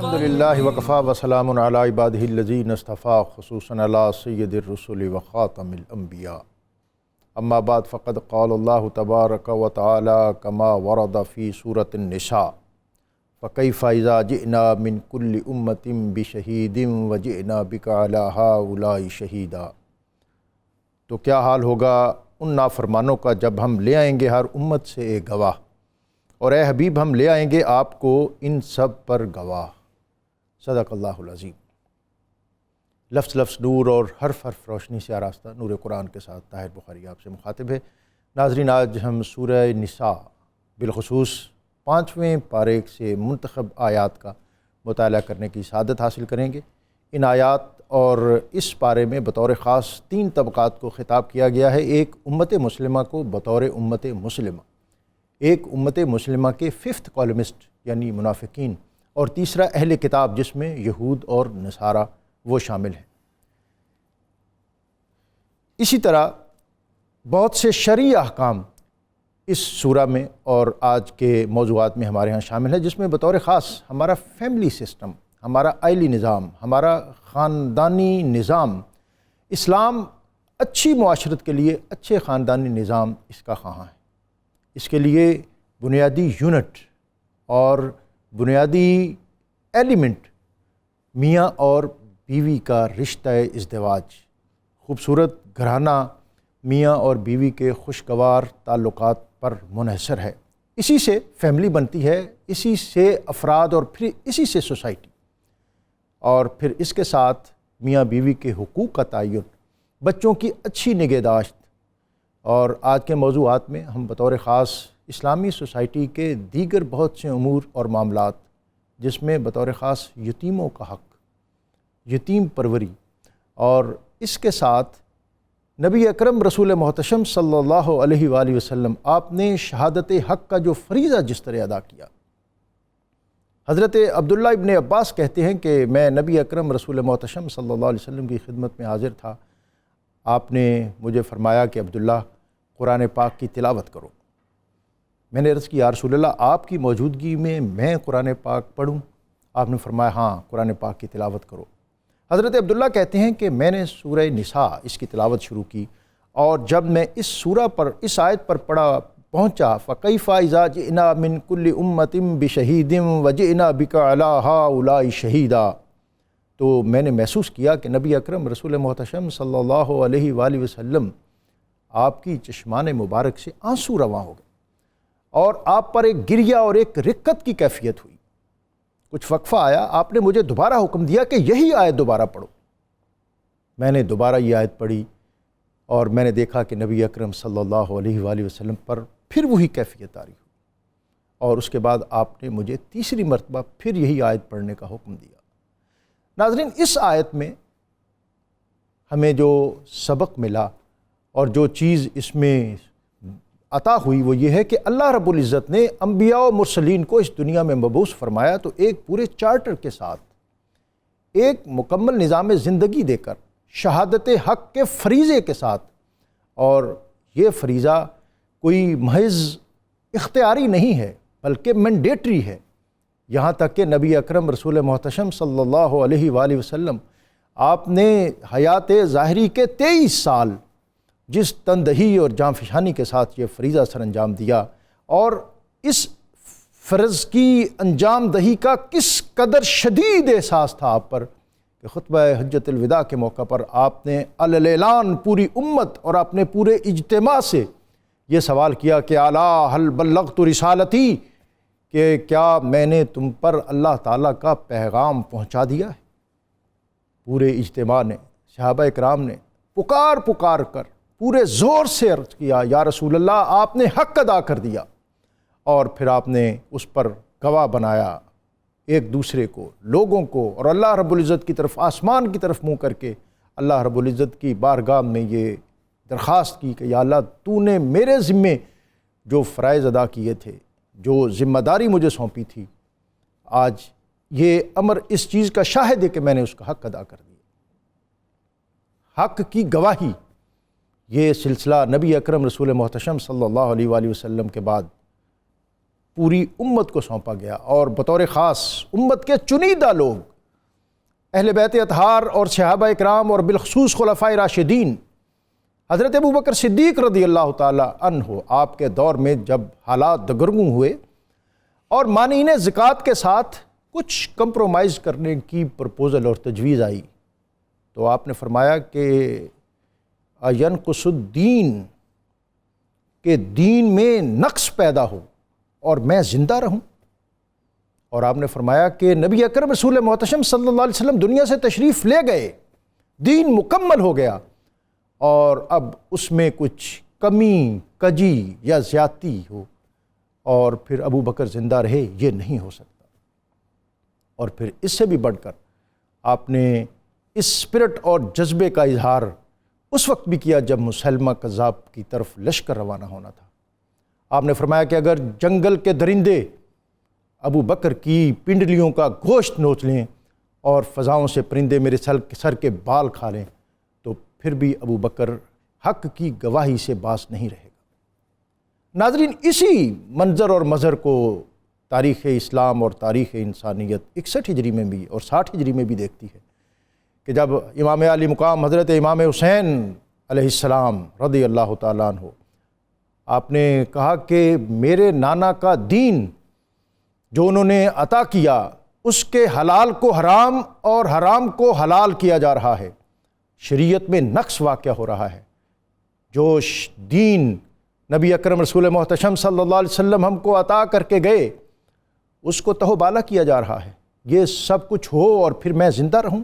الحمدللہ وکفا وسلام علی عبادہ الذین اصطفیٰ خصوصاً علی سید الرسل وخاتم الانبیاء اما بعد فقد قال اللہ تبارک و تعالی کما ورد فی سورۃ النساء فکیف اذا جئنا من کل امۃ بشہید وجئنا بک علی ہؤلاء شہیدا۔ تو کیا حال ہوگا ان نافرمانوں کا جب ہم لے آئیں گے ہر امت سے ایک گواہ، اور اے حبیب ہم لے آئیں گے آپ کو ان سب پر گواہ۔ صدق اللہ العظیم۔ لفظ لفظ نور اور حرف حرف روشنی سے آراستہ نور قرآن کے ساتھ طاہر بخاری آپ سے مخاطب ہے۔ ناظرین، آج ہم سورہ نساء بالخصوص 5ویں پارے سے منتخب آیات کا مطالعہ کرنے کی سعادت حاصل کریں گے۔ ان آیات اور اس پارے میں بطور خاص 3 طبقات کو خطاب کیا گیا ہے۔ ایک امت مسلمہ کو بطور امت مسلمہ، ایک امت مسلمہ کے 5th کالمسٹ یعنی منافقین، اور تیسرا اہل کتاب جس میں یہود اور نصارہ وہ شامل ہیں۔ اسی طرح بہت سے شرعی احکام اس سورہ میں اور آج کے موضوعات میں ہمارے ہاں شامل ہے، جس میں بطور خاص ہمارا فیملی سسٹم، ہمارا عائلی نظام، ہمارا خاندانی نظام، اسلام اچھی معاشرت کے لیے اچھے خاندانی نظام اس کا خواہاں ہے۔ اس کے لیے بنیادی یونٹ اور بنیادی ایلیمنٹ میاں اور بیوی کا رشتہ ازدواج، خوبصورت گھرانہ میاں اور بیوی کے خوشگوار تعلقات پر منحصر ہے۔ اسی سے فیملی بنتی ہے، اسی سے افراد اور پھر اسی سے سوسائٹی، اور پھر اس کے ساتھ میاں بیوی کے حقوق کا تعین، بچوں کی اچھی نگہداشت، اور آج کے موضوعات میں ہم بطور خاص اسلامی سوسائٹی کے دیگر بہت سے امور اور معاملات، جس میں بطور خاص یتیموں کا حق، یتیم پروری، اور اس کے ساتھ نبی اکرم رسول محتشم صلی اللہ علیہ وآلہ وسلم آپ نے شہادت حق کا جو فریضہ جس طرح ادا کیا۔ حضرت عبداللہ ابن عباس کہتے ہیں کہ میں نبی اکرم رسول محتشم صلی اللہ علیہ وسلم کی خدمت میں حاضر تھا۔ آپ نے مجھے فرمایا کہ عبداللہ قرآن پاک کی تلاوت کرو۔ میں نے عرض کی یا رسول اللہ، آپ کی موجودگی میں قرآن پاک پڑھوں؟ آپ نے فرمایا ہاں، قرآن پاک کی تلاوت کرو۔ حضرت عبداللہ کہتے ہیں کہ میں نے سورہ نساء اس کی تلاوت شروع کی، اور جب میں اس سورہ پر اس آیت پر پہنچا فَكَيْفَ إِذَا جِئْنَا مِن كُلِّ أُمَّةٍ بِشَهِيدٍ وَجِئْنَا بِكَ عَلَىٰ هَؤُلَاءِ شَهِيدًا، تو میں نے محسوس کیا کہ نبی اکرم رسول محتشم صلی اللہ علیہ وآلہ وسلم آپ کی چشمان مبارک سے آنسو رواں ہو گئے، اور آپ پر ایک گریہ اور ایک رقت کی کیفیت ہوئی۔ کچھ وقفہ آیا، آپ نے مجھے دوبارہ حکم دیا کہ یہی آیت دوبارہ پڑھو۔ میں نے دوبارہ یہ آیت پڑھی، اور میں نے دیکھا کہ نبی اکرم صلی اللہ علیہ وآلہ وسلم پر پھر وہی کیفیت طاری ہوئی، اور اس کے بعد آپ نے مجھے تیسری مرتبہ پھر یہی آیت پڑھنے کا حکم دیا۔ ناظرین، اس آیت میں ہمیں جو سبق ملا اور جو چیز اس میں عطا ہوئی وہ یہ ہے کہ اللہ رب العزت نے انبیاء و مرسلین کو اس دنیا میں مبعوث فرمایا تو ایک پورے چارٹر کے ساتھ، ایک مکمل نظام زندگی دے کر، شہادت حق کے فریضے کے ساتھ، اور یہ فریضہ کوئی محض اختیاری نہیں ہے بلکہ مینڈیٹری ہے، یہاں تک کہ نبی اکرم رسول محتشم صلی اللہ علیہ وآلہ وسلم آپ نے حیات ظاہری کے 23 سال جس تندہی اور جانفشانی کے ساتھ یہ فریضہ سر انجام دیا، اور اس فرض کی انجام دہی کا کس قدر شدید احساس تھا آپ پر کہ خطبہ حجۃ الوداع کے موقع پر آپ نے الاعلان پوری امت اور اپنے پورے اجتماع سے یہ سوال کیا کہ الا هل بلغت رسالتی، کہ کیا میں نے تم پر اللہ تعالیٰ کا پیغام پہنچا دیا ہے؟ پورے اجتماع نے، صحابہ اکرام نے پکار کر پورے زور سے عرض کیا یا رسول اللہ، آپ نے حق ادا کر دیا، اور پھر آپ نے اس پر گواہ بنایا ایک دوسرے کو، لوگوں کو، اور اللہ رب العزت کی طرف، آسمان کی طرف منہ کر کے اللہ رب العزت کی بارگاہ میں یہ درخواست کی کہ یا اللہ، تو نے میرے ذمے جو فرائض ادا کیے تھے، جو ذمہ داری مجھے سونپی تھی، آج یہ امر اس چیز کا شاہد ہے کہ میں نے اس کا حق ادا کر دیا۔ حق کی گواہی، یہ سلسلہ نبی اکرم رسول محتشم صلی اللہ علیہ وآلہ وسلم کے بعد پوری امت کو سونپا گیا، اور بطور خاص امت کے چنیدہ لوگ، اہل بیت اطہار اور صحابہ اکرام اور بالخصوص خلفائے راشدین، حضرت ابوبکر صدیق رضی اللہ تعالیٰ عنہ، آپ کے دور میں جب حالات دگرگوں ہوئے اور مانعین زکوٰۃ کے ساتھ کچھ کمپرومائز کرنے کی پرپوزل اور تجویز آئی، تو آپ نے فرمایا کہ ینقص الدین، کہ دین میں نقص پیدا ہو اور میں زندہ رہوں۔ اور آپ نے فرمایا کہ نبی اکرم رسول محتشم صلی اللہ علیہ وسلم دنیا سے تشریف لے گئے، دین مکمل ہو گیا، اور اب اس میں کچھ کمی کجی یا زیادتی ہو اور پھر ابو بکر زندہ رہے، یہ نہیں ہو سکتا۔ اور پھر اس سے بھی بڑھ کر آپ نے اس اسپرٹ اور جذبے کا اظہار اس وقت بھی کیا جب مسلمہ کذاب کی طرف لشکر روانہ ہونا تھا۔ آپ نے فرمایا کہ اگر جنگل کے درندے ابو بکر کی پنڈلیوں کا گوشت نوچ لیں اور فضاؤں سے پرندے میرے سر کے بال کھا لیں تو پھر بھی ابو بکر حق کی گواہی سے باز نہیں رہے گا۔ ناظرین، اسی منظر اور مظہر کو تاریخ اسلام اور تاریخ انسانیت 61 ہجری میں بھی اور 60 ہجری میں بھی دیکھتی ہے کہ جب امام علی مقام حضرت امام حسین علیہ السلام رضی اللہ تعالیٰ عنہ، آپ نے کہا کہ میرے نانا کا دین جو انہوں نے عطا کیا، اس کے حلال کو حرام اور حرام کو حلال کیا جا رہا ہے، شریعت میں نقص واقع ہو رہا ہے۔ جو دین نبی اکرم رسول محتشم صلی اللہ علیہ وسلم ہم کو عطا کر کے گئے، اس کو تہو بالا کیا جا رہا ہے۔ یہ سب کچھ ہو اور پھر میں زندہ رہوں۔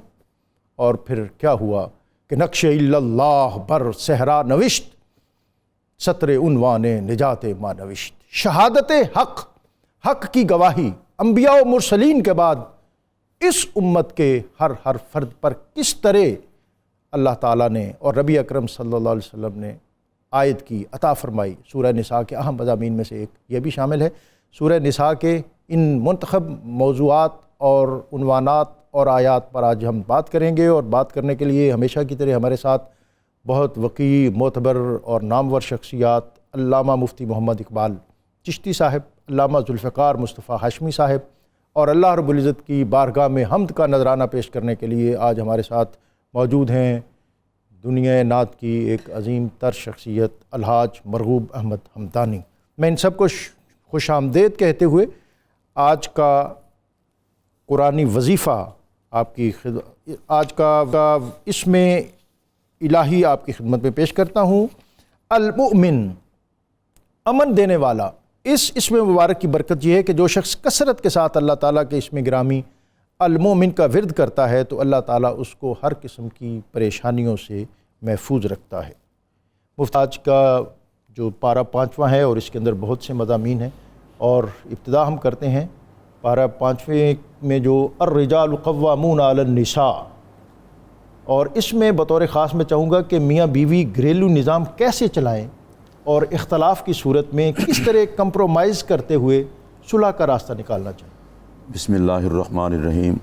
اور پھر کیا ہوا کہ نقش اللہ بر صحرا نوشت، سطر عنوان نجات ما نوشت، شہادت حق، حق کی گواہی انبیاء و مرسلین کے بعد اس امت کے ہر فرد پر کس طرح اللہ تعالیٰ نے اور نبی اکرم صلی اللہ علیہ وسلم نے آیت کی عطا فرمائی۔ سورہ نساء کے اہم مضامین میں سے ایک یہ بھی شامل ہے۔ سورہ نساء کے ان منتخب موضوعات اور عنوانات اور آیات پر آج ہم بات کریں گے، اور بات کرنے کے لیے ہمیشہ کی طرح ہمارے ساتھ بہت وقی، معتبر اور نامور شخصیات علامہ مفتی محمد اقبال چشتی صاحب، علامہ ذوالفقار مصطفیٰ ہاشمی صاحب، اور اللہ رب العزت کی بارگاہ میں حمد کا نذرانہ پیش کرنے کے لیے آج ہمارے ساتھ موجود ہیں دنیا نعت کی ایک عظیم تر شخصیت الحاج مرغوب احمد حمدانی۔ میں ان سب کو خوش آمدید کہتے ہوئے آج کا قرآنی وظیفہ آج کا اسم الہی آپ کی خدمت میں پیش کرتا ہوں۔ المؤمن، امن دینے والا۔ اس اسم مبارک کی برکت یہ ہے کہ جو شخص کثرت کے ساتھ اللہ تعالیٰ کے اسم گرامی المؤمن کا ورد کرتا ہے تو اللہ تعالیٰ اس کو ہر قسم کی پریشانیوں سے محفوظ رکھتا ہے۔ مفت آج کا جو پارہ 5واں ہے اور اس کے اندر بہت سے مضامین ہیں، اور ابتدا ہم کرتے ہیں پارہ 5ویں میں جو الرجال قوامون علی النساء، اور اس میں بطور خاص میں چاہوں گا کہ میاں بیوی گھریلو نظام کیسے چلائیں اور اختلاف کی صورت میں کس طرح کمپرومائز کرتے ہوئے صلح کا راستہ نکالنا چاہیے۔ بسم اللہ الرحمن الرحیم۔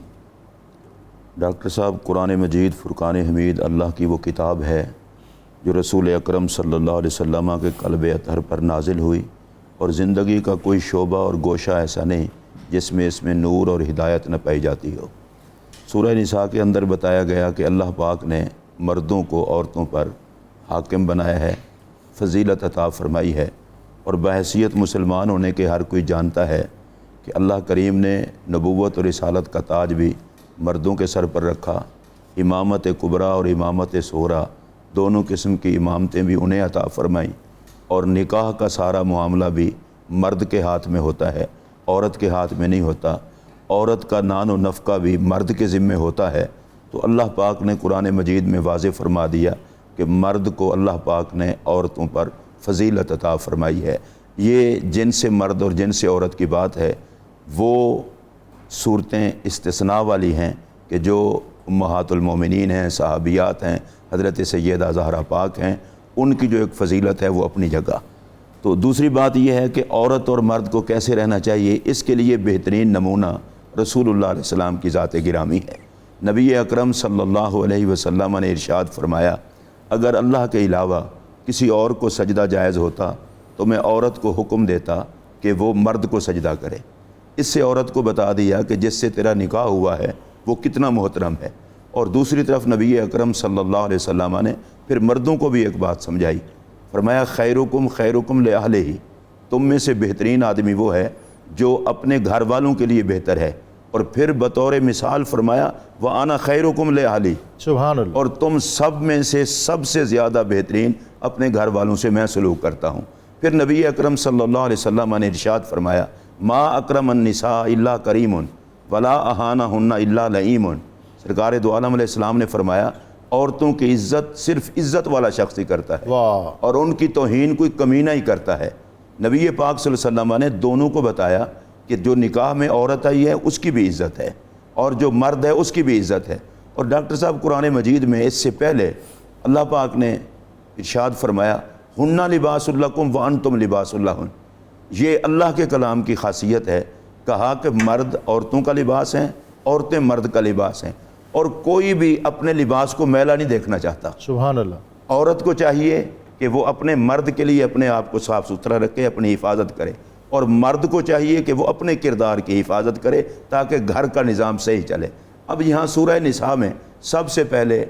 ڈاکٹر صاحب، قرآن مجید فرقان حمید اللہ کی وہ کتاب ہے جو رسول اکرم صلی اللہ علیہ وسلم کے قلب اطہر پر نازل ہوئی، اور زندگی کا کوئی شعبہ اور گوشہ ایسا نہیں جس میں اس میں نور اور ہدایت نہ پائی جاتی ہو۔ سورہ نساء کے اندر بتایا گیا کہ اللہ پاک نے مردوں کو عورتوں پر حاکم بنایا ہے، فضیلت عطا فرمائی ہے، اور بحیثیت مسلمان ہونے کے ہر کوئی جانتا ہے کہ اللہ کریم نے نبوت اور رسالت کا تاج بھی مردوں کے سر پر رکھا۔ امامت کبریٰ اور امامت صغریٰ دونوں قسم کی امامتیں بھی انہیں عطا فرمائیں، اور نکاح کا سارا معاملہ بھی مرد کے ہاتھ میں ہوتا ہے، عورت کے ہاتھ میں نہیں ہوتا۔ عورت کا نان و نفقہ بھی مرد کے ذمے ہوتا ہے۔ تو اللہ پاک نے قرآن مجید میں واضح فرما دیا کہ مرد کو اللہ پاک نے عورتوں پر فضیلت عطا فرمائی ہے۔ یہ جن سے مرد اور جن سے عورت کی بات ہے، وہ صورتیں استثناء والی ہیں کہ جو امہات المومنین ہیں، صحابیات ہیں، حضرت سیدہ زہرا پاک ہیں، ان کی جو ایک فضیلت ہے وہ اپنی جگہ۔ تو دوسری بات یہ ہے کہ عورت اور مرد کو کیسے رہنا چاہیے، اس کے لیے بہترین نمونہ رسول اللہ علیہ السلام کی ذات گرامی ہے۔ نبی اکرم صلی اللہ علیہ وسلم نے ارشاد فرمایا، اگر اللہ کے علاوہ کسی اور کو سجدہ جائز ہوتا تو میں عورت کو حکم دیتا کہ وہ مرد کو سجدہ کرے۔ اس سے عورت کو بتا دیا کہ جس سے تیرا نکاح ہوا ہے وہ کتنا محترم ہے۔ اور دوسری طرف نبی اکرم صلی اللہ علیہ وسلم نے پھر مردوں کو بھی ایک بات سمجھائی، فرمایا خیرکم خیرکم لأہلہ، تم میں سے بہترین آدمی وہ ہے جو اپنے گھر والوں کے لیے بہتر ہے، اور پھر بطور مثال فرمایا وَأَنَا خَيْرُكُمْ لِأَهْلِي، سبحان اللہ۔ اور تم سب میں سے سب سے زیادہ بہترین اپنے گھر والوں سے میں سلوک کرتا ہوں۔ پھر نبی اکرم صلی اللہ علیہ وسلم نے ارشاد فرمایا ما اکرم النساء الا کریم ولا اہانہن الا لئیم۔ سرکار دو عالم علیہ السلام نے فرمایا عورتوں کی عزت صرف عزت والا شخص ہی کرتا ہے، واہ، اور ان کی توہین کوئی کمینہ ہی کرتا ہے۔ نبی پاک صلی اللہ علیہ وسلم نے دونوں کو بتایا کہ جو نکاح میں عورت آئی ہے اس کی بھی عزت ہے، اور جو مرد ہے اس کی بھی عزت ہے۔ اور ڈاکٹر صاحب قرآن مجید میں اس سے پہلے اللہ پاک نے ارشاد فرمایا ہن لباس لکم وانتم لباس لہن۔ یہ اللہ کے کلام کی خاصیت ہے، کہا کہ مرد عورتوں کا لباس ہیں، عورتیں مرد کا لباس ہیں، اور کوئی بھی اپنے لباس کو میلا نہیں دیکھنا چاہتا۔ سبحان اللہ۔ عورت کو چاہیے کہ وہ اپنے مرد کے لیے اپنے آپ کو صاف ستھرا رکھے، اپنی حفاظت کرے، اور مرد کو چاہیے کہ وہ اپنے کردار کی حفاظت کرے تاکہ گھر کا نظام صحیح چلے۔ اب یہاں سورہ نساء میں سب سے پہلے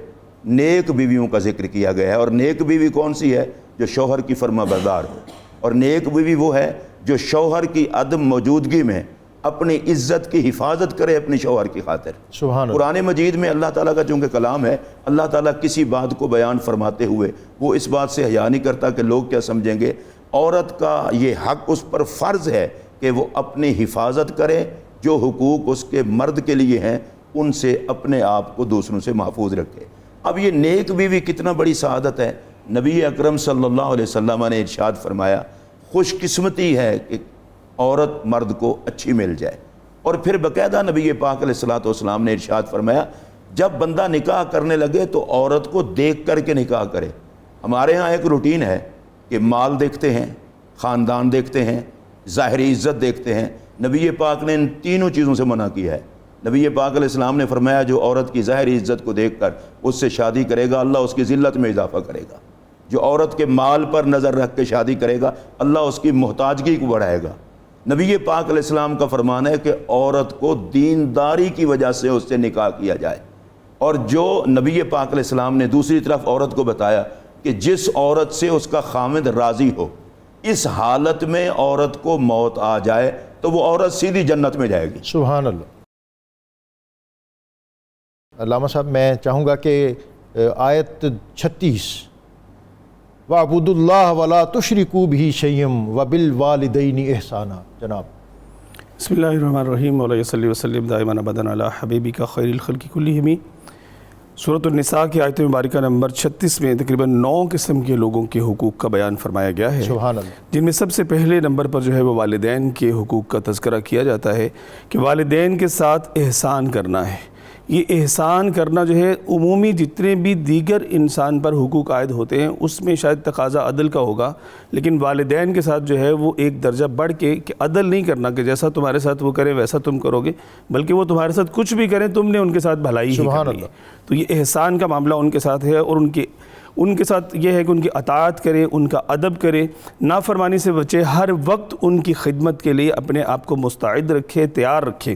نیک بیویوں کا ذکر کیا گیا ہے، اور نیک بیوی کون سی ہے؟ جو شوہر کی فرما بردار ہو، اور نیک بیوی وہ ہے جو شوہر کی عدم موجودگی میں اپنی عزت کی حفاظت کرے اپنی شوہر کی خاطر۔ سبحان اللہ۔ قرآن مجید میں اللہ تعالیٰ کا چونکہ کلام ہے، اللہ تعالیٰ کسی بات کو بیان فرماتے ہوئے وہ اس بات سے حیا نہیں کرتا کہ لوگ کیا سمجھیں گے۔ عورت کا یہ حق اس پر فرض ہے کہ وہ اپنی حفاظت کرے، جو حقوق اس کے مرد کے لیے ہیں ان سے اپنے آپ کو دوسروں سے محفوظ رکھے۔ اب یہ نیک بیوی کتنا بڑی سعادت ہے۔ نبی اکرم صلی اللہ علیہ وسلم نے ارشاد فرمایا خوش قسمتی ہے کہ عورت مرد کو اچھی مل جائے۔ اور پھر باقاعدہ نبی پاک علیہ الصلوۃ والسلام نے ارشاد فرمایا جب بندہ نکاح کرنے لگے تو عورت کو دیکھ کر کے نکاح کرے۔ ہمارے ہاں ایک روٹین ہے کہ مال دیکھتے ہیں، خاندان دیکھتے ہیں، ظاہری عزت دیکھتے ہیں۔ نبی پاک نے ان تینوں چیزوں سے منع کیا ہے۔ نبی پاک علیہ السلام نے فرمایا جو عورت کی ظاہری عزت کو دیکھ کر اس سے شادی کرے گا اللہ اس کی ذلت میں اضافہ کرے گا۔ جو عورت کے مال پر نظر رکھ کے شادی کرے گا اللہ اس کی محتاجگی کو بڑھائے گا۔ نبی پاک علیہ السلام کا فرمان ہے کہ عورت کو دینداری کی وجہ سے اس سے نکاح کیا جائے۔ اور جو نبی پاک علیہ السلام نے دوسری طرف عورت کو بتایا کہ جس عورت سے اس کا خامد راضی ہو، اس حالت میں عورت کو موت آ جائے تو وہ عورت سیدھی جنت میں جائے گی۔ سبحان اللہ۔ علامہ صاحب میں چاہوں گا کہ آیت 36 وَاعْبُدُوا اللَّهَ وَلَا تُشْرِكُوا بِهِ شَيْئًا وَبِالْوَالِدَيْنِ إِحْسَانًا۔ جناب بسم اللہ الرحمن الرحیم وعلیہ صلی وسلم دائما ابدا علی حبیبک خیر الخلق کلہم۔ سورۃ النساء کی آیت مبارکہ نمبر 36 میں تقریباً 9 قسم کے لوگوں کے حقوق کا بیان فرمایا گیا ہے، سبحان اللہ، جن میں سب سے پہلے نمبر پر جو ہے وہ والدین کے حقوق کا تذکرہ کیا جاتا ہے کہ والدین کے ساتھ احسان کرنا ہے۔ یہ احسان کرنا جو ہے عمومی جتنے بھی دیگر انسان پر حقوق عائد ہوتے ہیں اس میں شاید تقاضا عدل کا ہوگا، لیکن والدین کے ساتھ جو ہے وہ ایک درجہ بڑھ کے کہ عدل نہیں کرنا کہ جیسا تمہارے ساتھ وہ کریں ویسا تم کرو گے، بلکہ وہ تمہارے ساتھ کچھ بھی کریں تم نے ان کے ساتھ بھلائی ہی کرنی ہے۔ تو یہ احسان کا معاملہ ان کے ساتھ ہے، اور ان کے ساتھ یہ ہے کہ ان کی اطاعت کرے، ان کا ادب کرے، نافرمانی سے بچے، ہر وقت ان کی خدمت کے لیے اپنے آپ کو مستعد رکھے، تیار رکھے،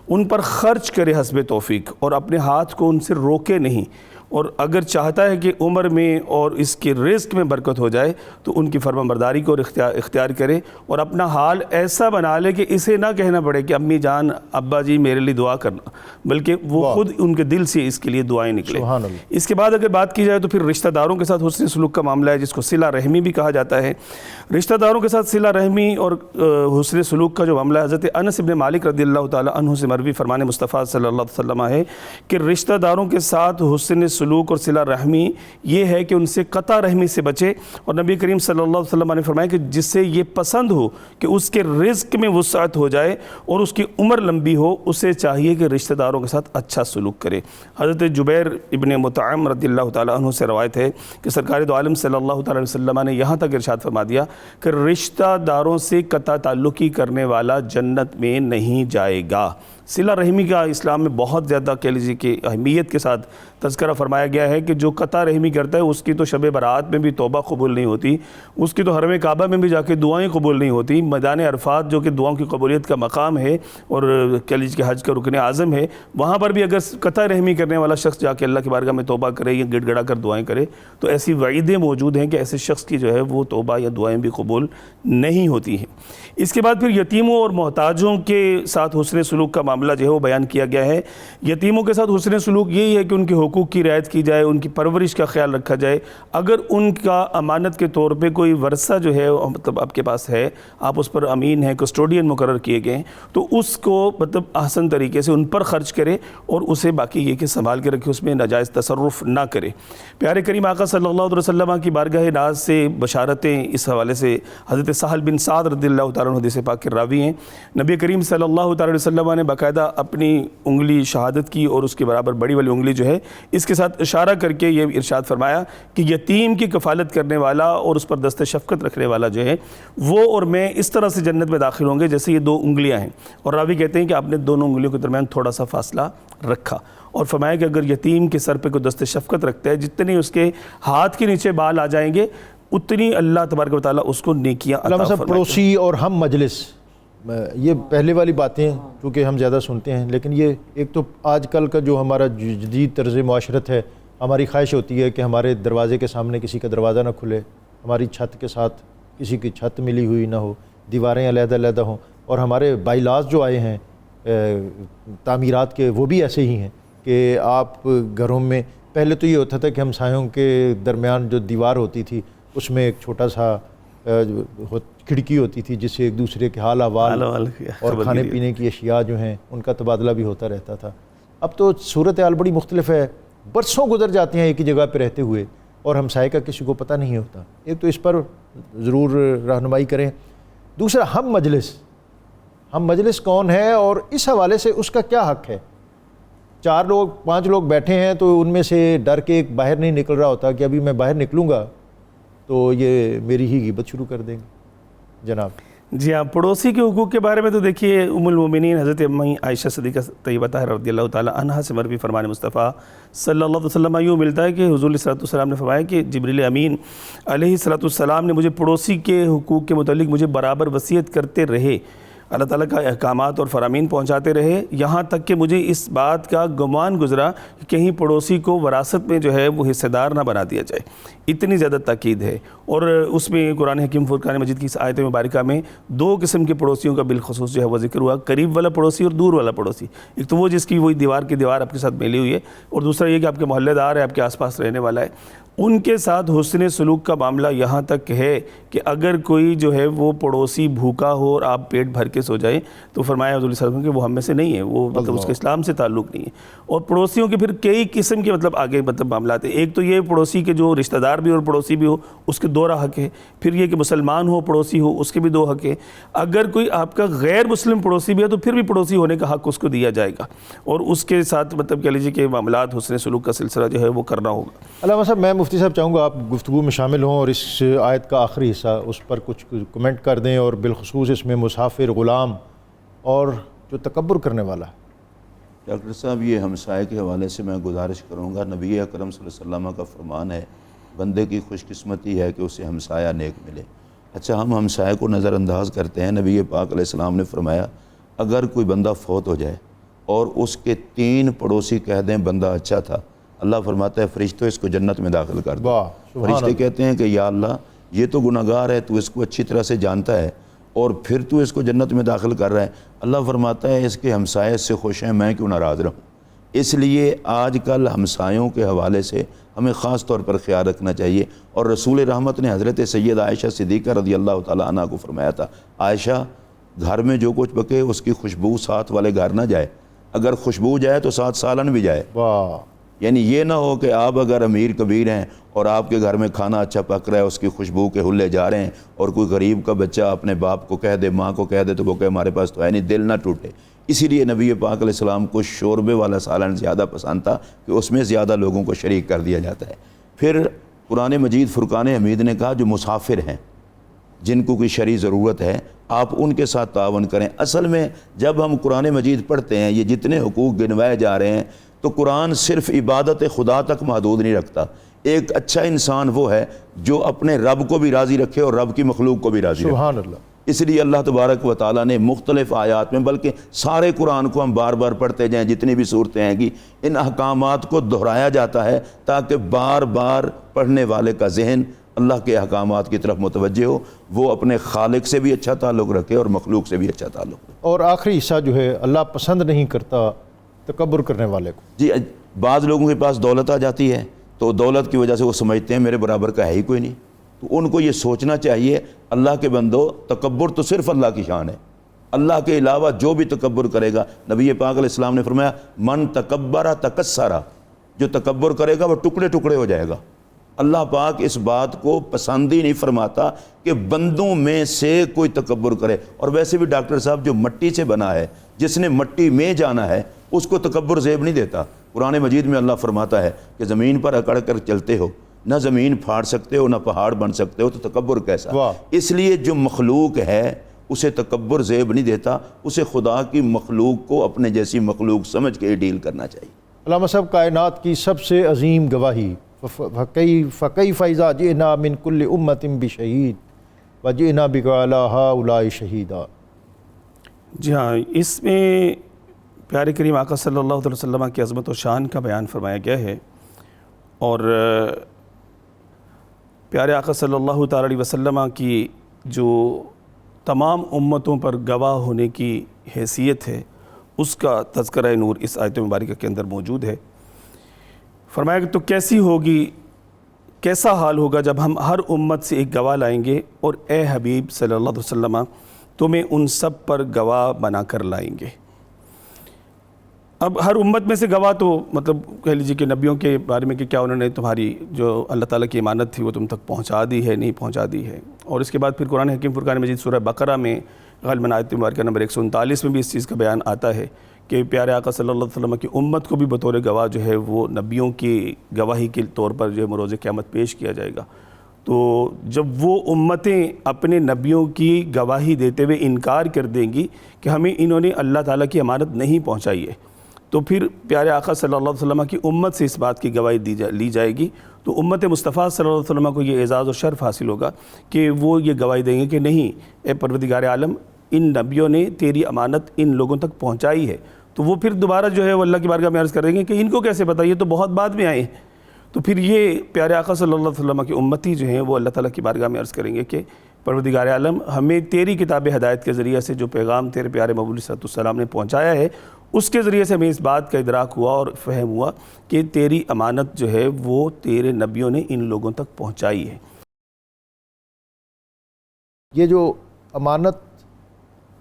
ان پر خرچ کرے حسب توفیق، اور اپنے ہاتھ کو ان سے روکے نہیں، اور اگر چاہتا ہے کہ عمر میں اور اس کے رزق میں برکت ہو جائے تو ان کی فرما برداری کو اختیار کرے، اور اپنا حال ایسا بنا لے کہ اسے نہ کہنا پڑے کہ امی جان ابا جی میرے لیے دعا کرنا، بلکہ وہ خود ان کے دل سے اس کے لیے دعائیں نکلے۔ اس کے بعد اگر بات کی جائے تو پھر رشتہ داروں کے ساتھ حسن سلوک کا معاملہ ہے، جس کو صلہ رحمی بھی کہا جاتا ہے۔ رشتہ داروں کے ساتھ صلہ رحمی اور حسن سلوک کا جو معاملہ ہے، حضرت انس بن مالک رضی اللہ تعالیٰ عنہ سے مروی فرمان مصطفیٰ صلی اللہ علیہ وسلم ہے کہ رشتہ داروں کے ساتھ حسن سلوک اور صلہ رحمی یہ ہے کہ ان سے قطع رحمی سے بچے، اور نبی کریم صلی اللہ علیہ وسلم نے فرمایا کہ جس سے یہ پسند ہو کہ اس کے رزق میں وسعت ہو جائے اور اس کی عمر لمبی ہو، اسے چاہیے کہ رشتہ داروں کے ساتھ اچھا سلوک کرے۔ حضرت جبیر ابن مطعم رضی اللہ تعالیٰ عنہ سے روایت ہے کہ سرکار دو عالم صلی اللہ تعالیٰ علیہ وسلم نے یہاں تک ارشاد فرما دیا کہ رشتہ داروں سے قطع تعلقی کرنے والا جنت میں نہیں جائے گا۔ صلہ رحمی کا اسلام میں بہت زیادہ کہہ لیجیے کہ اہمیت کے ساتھ تذکرہ فرمایا گیا ہے کہ جو قطع رحمی کرتا ہے اس کی تو شب برات میں بھی توبہ قبول نہیں ہوتی، اس کی تو حرم کعبہ میں بھی جا کے دعائیں قبول نہیں ہوتی، میدان عرفات جو کہ دعاؤں کی قبولیت کا مقام ہے اور کہہ لیجیے کہ حج کا رکن اعظم ہے، وہاں پر بھی اگر قطع رحمی کرنے والا شخص جا کے اللہ کی بارگاہ میں توبہ کرے یا گڑ گڑا کر دعائیں کرے تو ایسی وعیدیں موجود ہیں کہ ایسے شخص کی جو ہے وہ توبہ یا دعائیں بھی قبول نہیں ہوتی ہیں۔ اس کے بعد پھر یتیموں اور محتاجوں کے ساتھ حسن سلوک کا معاملہ جو ہے وہ بیان کیا گیا ہے۔ یتیموں کے ساتھ حسن سلوک یہی ہے کہ ان کے حقوق کی رعایت کی جائے، ان کی پرورش کا خیال رکھا جائے۔ اگر ان کا امانت کے طور پہ کوئی ورثہ جو ہے مطلب آپ کے پاس ہے، آپ اس پر امین ہیں، کسٹوڈین مقرر کیے گئے ہیں، تو اس کو مطلب احسن طریقے سے ان پر خرچ کرے اور اسے باقی یہ کہ سنبھال کے رکھے، اس میں ناجائز تصرف نہ کرے۔ پیارے کریم آقا صلی اللہ علیہ وسلم کی بارگاہ ناز سے بشارتیں اس حوالے سے حضرت سہل بن سعد رضی اللہ تعالیٰ عنہ حدیث پاک کے راوی ہیں۔ نبی کریم صلی اللہ تعالیٰ علیہ وسلم نے باقاعدہ اپنی انگلی شہادت کی اور اس کے برابر بڑی والی انگلی جو ہے اس کے ساتھ اشارہ کر کے یہ ارشاد فرمایا کہ یتیم کی کفالت کرنے والا اور اس پر دست شفقت رکھنے والا جو ہے وہ اور میں اس طرح سے جنت میں داخل ہوں گے جیسے یہ دو انگلیاں ہیں۔ اور راوی کہتے ہیں کہ آپ نے دونوں انگلیوں کے درمیان تھوڑا سا فاصلہ رکھا اور فرمایا کہ اگر یتیم کے سر پہ کوئی دست شفقت رکھتا ہے، جتنے اس کے ہاتھ کے نیچے بال آ جائیں گے اتنی اللہ تبارک و تعالیٰ اس کو نیکیاں عطا فرمائے۔ پڑوسی اور ہم مجلس، یہ پہلے والی باتیں چونکہ ہم زیادہ سنتے ہیں، لیکن یہ ایک تو آج کل کا جو ہمارا جدید طرز معاشرت ہے، ہماری خواہش ہوتی ہے کہ ہمارے دروازے کے سامنے کسی کا دروازہ نہ کھلے، ہماری چھت کے ساتھ کسی کی چھت ملی ہوئی نہ ہو، دیواریں علیحدہ علیحدہ ہوں، اور ہمارے بائی لاز جو آئے ہیں تعمیرات کے وہ بھی ایسے ہی ہیں کہ آپ گھروں میں پہلے تو یہ ہوتا تھا کہ ہمسایوں کے درمیان جو دیوار ہوتی تھی اس میں ایک چھوٹا سا کھڑکی ہوتی تھی جس سے ایک دوسرے کے حال احوال اور کھانے پینے کی اشیاء جو ہیں ان کا تبادلہ بھی ہوتا رہتا تھا۔ اب تو صورتحال بڑی مختلف ہے، برسوں گزر جاتے ہیں ایک ہی جگہ پہ رہتے ہوئے اور ہمسائے کا کسی کو پتہ نہیں ہوتا۔ ایک تو اس پر ضرور رہنمائی کریں۔ دوسرا ہم مجلس کون ہے اور اس حوالے سے اس کا کیا حق ہے؟ 4 لوگ 5 لوگ بیٹھے ہیں تو ان میں سے ڈر کے ایک باہر نہیں نکل رہا ہوتا کہ ابھی میں باہر نکلوں گا تو یہ میری ہی غیبت شروع کر دیں گے۔ جناب جی ہاں، پڑوسی کے حقوق کے بارے میں تو دیکھیے ام المومنین حضرت امی عائشہ صدیقہ طیبہ طاہرہ رضی اللہ تعالیٰ عنہا سے مروی فرمان مصطفیٰ صلی اللہ علیہ وسلم یوں ملتا ہے کہ حضور صلی اللہ علیہ وسلم نے فرمایا کہ جبریل امین علیہ السلام نے مجھے پڑوسی کے حقوق کے متعلق مجھے برابر وصیت کرتے رہے، اللہ تعالیٰ کا احکامات اور فرامین پہنچاتے رہے، یہاں تک کہ مجھے اس بات کا گمان گزرا کہ کہیں پڑوسی کو وراثت میں جو ہے وہ حصہ دار نہ بنا دیا جائے۔ اتنی زیادہ تاکید ہے۔ اور اس میں قرآن حکیم فرقان مجید کی اس آیت مبارکہ میں 2 قسم کے پڑوسیوں کا بالخصوص جو ہے وہ ذکر ہوا، قریب والا پڑوسی اور دور والا پڑوسی۔ ایک تو وہ جس کی وہی دیوار کی دیوار آپ کے ساتھ ملی ہوئی ہے، اور دوسرا یہ کہ آپ کے محلے دار ہے، آپ کے آس پاس رہنے والا ہے۔ ان کے ساتھ حسن سلوک کا معاملہ یہاں تک ہے کہ اگر کوئی جو ہے وہ پڑوسی بھوکا ہو اور آپ پیٹ بھر کے سو جائیں تو فرمایا حضور صلی اللہ علیہ وسلم کہ وہ ہم میں سے نہیں ہے، وہ مطلب اس کے اسلام سے تعلق نہیں ہے۔ اور پڑوسیوں کے پھر کئی قسم کے مطلب آگے مطلب معاملات ہیں۔ ایک تو یہ پڑوسی کے جو رشتہ دار بھی اور پڑوسی بھی ہو اس کے 2 حق ہے، پھر یہ کہ مسلمان ہو پڑوسی ہو اس کے بھی 2 حق ہے، اگر کوئی آپ کا غیر مسلم پڑوسی بھی ہے تو پھر بھی پڑوسی ہونے کا حق اس کو دیا جائے گا، اور اس کے ساتھ مطلب کہہ لیجیے کہ معاملات حسن سلوک کا سلسلہ جو ہے وہ کرنا ہوگا۔ علامہ صاحب، میں مفتی صاحب چاہوں گا آپ گفتگو میں شامل ہوں اور اس آیت کا آخری حصہ اس پر کچھ کمنٹ کر دیں، اور بالخصوص اس میں مسافر، غلام اور جو تکبر کرنے والا ہے۔ ڈاکٹر صاحب، یہ ہمسائے کے حوالے سے میں گزارش کروں گا، نبی اکرم صلی اللہ علیہ وسلم کا فرمان ہے بندے کی خوش قسمتی ہے کہ اسے ہمسایہ نیک ملے۔ اچھا، ہم ہمسائے کو نظر انداز کرتے ہیں۔ نبی پاک علیہ السلام نے فرمایا اگر کوئی بندہ فوت ہو جائے اور اس کے 3 پڑوسی کہہ دیں بندہ اچھا تھا، اللہ فرماتا ہے فرشتوں اس کو جنت میں داخل کر دو۔ فرشتے کہتے ہیں کہ یا اللہ یہ تو گناہگار ہے، تو اس کو اچھی طرح سے جانتا ہے اور پھر تو اس کو جنت میں داخل کر رہا ہے۔ اللہ فرماتا ہے اس کے ہمسائے اس سے خوش ہیں، میں کیوں ناراض رہوں۔ اس لیے آج کل ہمسایوں کے حوالے سے ہمیں خاص طور پر خیال رکھنا چاہیے، اور رسول رحمت نے حضرت سید عائشہ صدیقہ رضی اللہ تعالیٰ عنہ کو فرمایا تھا، عائشہ گھر میں جو کچھ پکے اس کی خوشبو ساتھ والے گھر نہ جائے، اگر خوشبو جائے تو ساتھ سالن بھی جائے۔ یعنی یہ نہ ہو کہ آپ اگر امیر کبیر ہیں اور آپ کے گھر میں کھانا اچھا پک رہا ہے، اس کی خوشبو کے حلے جا رہے ہیں، اور کوئی غریب کا بچہ اپنے باپ کو کہہ دے، ماں کو کہہ دے تو وہ کہ ہمارے پاس تو ہے نہیں، دل نہ ٹوٹے۔ اسی لیے نبی پاک علیہ السلام کو شوربے والا سالن زیادہ پسند تھا کہ اس میں زیادہ لوگوں کو شریک کر دیا جاتا ہے۔ پھر قرآن مجید فرقان حمید نے کہا جو مسافر ہیں جن کو کوئی شرعی ضرورت ہے آپ ان کے ساتھ تعاون کریں۔ اصل میں جب ہم قرآن مجید پڑھتے ہیں، یہ جتنے حقوق گنوائے جا رہے ہیں، تو قرآن صرف عبادت خدا تک محدود نہیں رکھتا۔ ایک اچھا انسان وہ ہے جو اپنے رب کو بھی راضی رکھے اور رب کی مخلوق کو بھی راضی رکھے۔ سبحان اللہ۔ اس لیے اللہ تبارک و تعالیٰ نے مختلف آیات میں، بلکہ سارے قرآن کو ہم بار بار پڑھتے جائیں، جتنی بھی صورتیں ہیں کہ ان احکامات کو دہرایا جاتا ہے تاکہ بار بار پڑھنے والے کا ذہن اللہ کے احکامات کی طرف متوجہ ہو، وہ اپنے خالق سے بھی اچھا تعلق رکھے اور مخلوق سے بھی اچھا تعلق رکھے۔ اور آخری حصہ جو ہے، اللہ پسند نہیں کرتا تکبر کرنے والے کو۔ جی، بعض لوگوں کے پاس دولت آ جاتی ہے تو دولت کی وجہ سے وہ سمجھتے ہیں میرے برابر کا ہے ہی کوئی نہیں، تو ان کو یہ سوچنا چاہیے اللہ کے بندو، تکبر تو صرف اللہ کی شان ہے، اللہ کے علاوہ جو بھی تکبر کرے گا، نبی پاک علیہ السلام نے فرمایا من تکبر تکسر، جو تکبر کرے گا وہ ٹکڑے ٹکڑے ہو جائے گا۔ اللہ پاک اس بات کو پسند ہی نہیں فرماتا کہ بندوں میں سے کوئی تکبر کرے۔ اور ویسے بھی ڈاکٹر صاحب جو مٹی سے بنا ہے، جس نے مٹی میں جانا ہے، اس کو تکبر زیب نہیں دیتا۔ قرآن مجید میں اللہ فرماتا ہے کہ زمین پر اکڑ کر چلتے ہو، نہ زمین پھاڑ سکتے ہو نہ پہاڑ بن سکتے ہو، تو تکبر کیسا؟ اس لیے جو مخلوق ہے اسے تکبر زیب نہیں دیتا، اسے خدا کی مخلوق کو اپنے جیسی مخلوق سمجھ کے ڈیل کرنا چاہیے۔ علامہ صاحب، کائنات کی سب سے عظیم گواہی فَكَيْفَ إِذَا جِئْنَا مِنْ كُلِّ أُمَّةٍ بِشَهِيدٍ وَجِئْنَا بِكَ عَلَىٰ هَٰؤُلَاءِ شَهِيدًا۔ جی ہاں، اس میں پیارے کریم آقا صلی اللہ علیہ وسلم کی عظمت و شان کا بیان فرمایا گیا ہے، اور پیارے آقا صلی اللہ تعالیٰ علیہ وسلم کی جو تمام امتوں پر گواہ ہونے کی حیثیت ہے، اس کا تذکرہ نور اس آیت مبارکہ کے اندر موجود ہے۔ فرمایا کہ تو کیسی ہوگی، کیسا حال ہوگا جب ہم ہر امت سے ایک گواہ لائیں گے، اور اے حبیب صلی اللہ علیہ وسلم تمہیں ان سب پر گواہ بنا کر لائیں گے۔ اب ہر امت میں سے گواہ تو مطلب کہہ لیجیے کہ نبیوں کے بارے میں کہ کیا انہوں نے تمہاری جو اللہ تعالیٰ کی امانت تھی وہ تم تک پہنچا دی ہے، نہیں پہنچا دی ہے۔ اور اس کے بعد پھر قرآن حکیم فرقان مجید سورہ بقرہ میں غالباً آیت مبارکہ نمبر 139 میں بھی اس چیز کا بیان آتا ہے کہ پیارے آقا صلی اللہ علیہ وسلم کی امت کو بھی بطور گواہ جو ہے وہ نبیوں کی گواہی کے طور پر جو ہے روز قیامت پیش کیا جائے گا۔ تو جب وہ امتیں اپنے نبیوں کی گواہی دیتے ہوئے انکار کر دیں گی کہ ہمیں انہوں نے اللہ تعالیٰ کی امانت نہیں پہنچائی ہے، تو پھر پیارے آقا صلی اللہ علیہ وسلم کی امت سے اس بات کی گواہی لی جائے گی، تو امت مصطفیٰ صلی اللہ علیہ وسلم کو یہ اعزاز و شرف حاصل ہوگا کہ وہ یہ گواہی دیں گے کہ نہیں اے پروردگار عالم، ان نبیوں نے تیری امانت ان لوگوں تک پہنچائی ہے۔ تو وہ پھر دوبارہ جو ہے وہ اللہ کی بارگاہ میں عرض کریں گے کہ ان کو کیسے پتہ، یہ تو بہت بعد میں آئے ہیں۔ تو پھر یہ پیارے آقا صلی اللہ علیہ وسلم کی امتی جو ہیں وہ اللہ تعالیٰ کی بارگاہ میں عرض کریں گے کہ پروردگار عالم، ہمیں تیری کتاب ہدایت کے ذریعے سے جو پیغام تیرے پیارے محبوب صلی اللہ علیہ وسلم نے پہنچایا ہے، اس کے ذریعے سے ہمیں اس بات کا ادراک ہوا اور فہم ہوا کہ تیری امانت جو ہے وہ تیرے نبیوں نے ان لوگوں تک پہنچائی ہے۔ یہ جو امانت،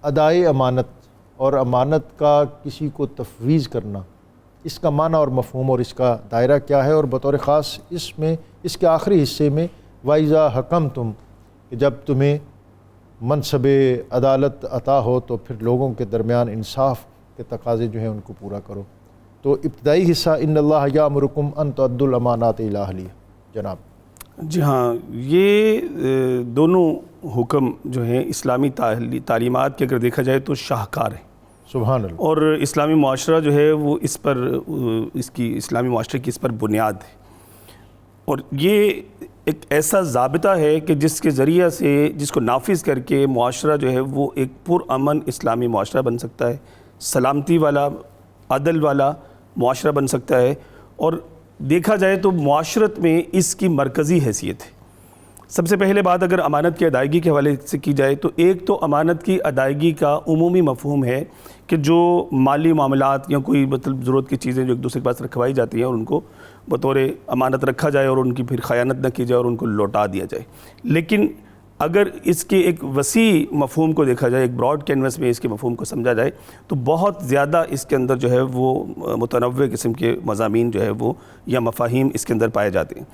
ادائے امانت اور امانت کا کسی کو تفویض کرنا، اس کا معنی اور مفہوم اور اس کا دائرہ کیا ہے، اور بطور خاص اس کے آخری حصے میں وَإِذَا حَكَمْتُمْ، کہ جب تمہیں منصب عدالت عطا ہو تو پھر لوگوں کے درمیان انصاف کے تقاضے جو ہیں ان کو پورا کرو۔ تو ابتدائی حصہ ان اللہ یامرکم ان تؤدوا الامانات الی اہلیہا، جناب۔ جی ہاں، یہ دونوں حکم جو ہیں اسلامی تعلیمات کے اگر دیکھا جائے تو شاہکار ہیں، سبحان اللہ، اور اسلامی معاشرہ جو ہے وہ اسلامی معاشرے کی اس پر بنیاد ہے، اور یہ ایک ایسا ضابطہ ہے کہ جس کے ذریعہ سے جس کو نافذ کر کے معاشرہ جو ہے وہ ایک پرامن اسلامی معاشرہ بن سکتا ہے، سلامتی والا، عدل والا معاشرہ بن سکتا ہے۔ اور دیکھا جائے تو معاشرت میں اس کی مرکزی حیثیت ہے۔ سب سے پہلے بات اگر امانت کی ادائیگی کے حوالے سے کی جائے تو ایک تو امانت کی ادائیگی کا عمومی مفہوم ہے کہ جو مالی معاملات یا کوئی مطلب ضرورت کی چیزیں جو ایک دوسرے کے پاس رکھوائی جاتی ہیں اور ان کو بطور امانت رکھا جائے اور ان کی پھر خیانت نہ کی جائے اور ان کو لوٹا دیا جائے۔ لیکن اگر اس کے ایک وسیع مفہوم کو دیکھا جائے، ایک براڈ کینوس میں اس کے مفہوم کو سمجھا جائے تو بہت زیادہ اس کے اندر جو ہے وہ متنوع قسم کے مضامین جو ہے وہ یا مفاہیم اس کے اندر پائے جاتے ہیں۔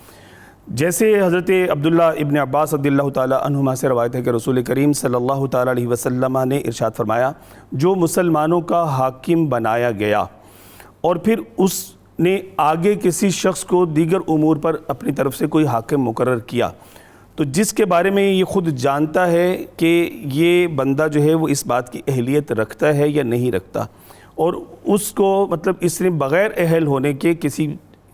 جیسے حضرت عبداللہ ابن عباس رضی اللہ تعالیٰ عنہما سے روایت ہے کہ رسول کریم صلی اللہ تعالیٰ علیہ وسلم نے ارشاد فرمایا، جو مسلمانوں کا حاکم بنایا گیا اور پھر اس نے آگے کسی شخص کو دیگر امور پر اپنی طرف سے کوئی حاکم مقرر کیا تو جس کے بارے میں یہ خود جانتا ہے کہ یہ بندہ جو ہے وہ اس بات کی اہلیت رکھتا ہے یا نہیں رکھتا، اور اس کو مطلب اس نے بغیر اہل ہونے کے کسی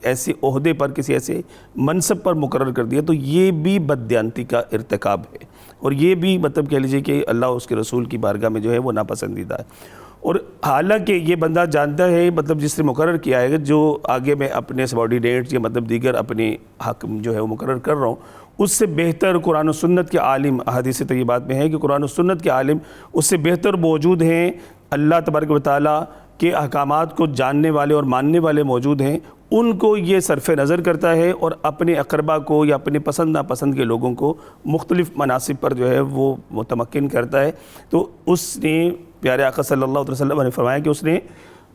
ایسے عہدے پر، کسی ایسے منصب پر مقرر کر دیا، تو یہ بھی بددیانتی کا ارتکاب ہے، اور یہ بھی مطلب کہہ لیجئے کہ اللہ اس کے رسول کی بارگاہ میں جو ہے وہ ناپسندیدہ ہے۔ اور حالانکہ یہ بندہ جانتا ہے مطلب جس نے مقرر کیا ہے، جو آگے میں اپنے سبارڈینیٹس یا مطلب دیگر اپنے حق جو ہے وہ مقرر کر رہا ہوں، اس سے بہتر قرآن و سنت کے عالم، احادیث طیبات میں ہے کہ قرآن و سنت کے عالم اس سے بہتر موجود ہیں، اللہ تبارک و تعالیٰ کے احکامات کو جاننے والے اور ماننے والے موجود ہیں، ان کو یہ صرف نظر کرتا ہے اور اپنے اقربا کو یا اپنے پسند ناپسند کے لوگوں کو مختلف مناصب پر جو ہے وہ متمکن کرتا ہے۔ تو اس نے پیارے آقا صلی اللہ علیہ وسلم نے فرمایا کہ اس نے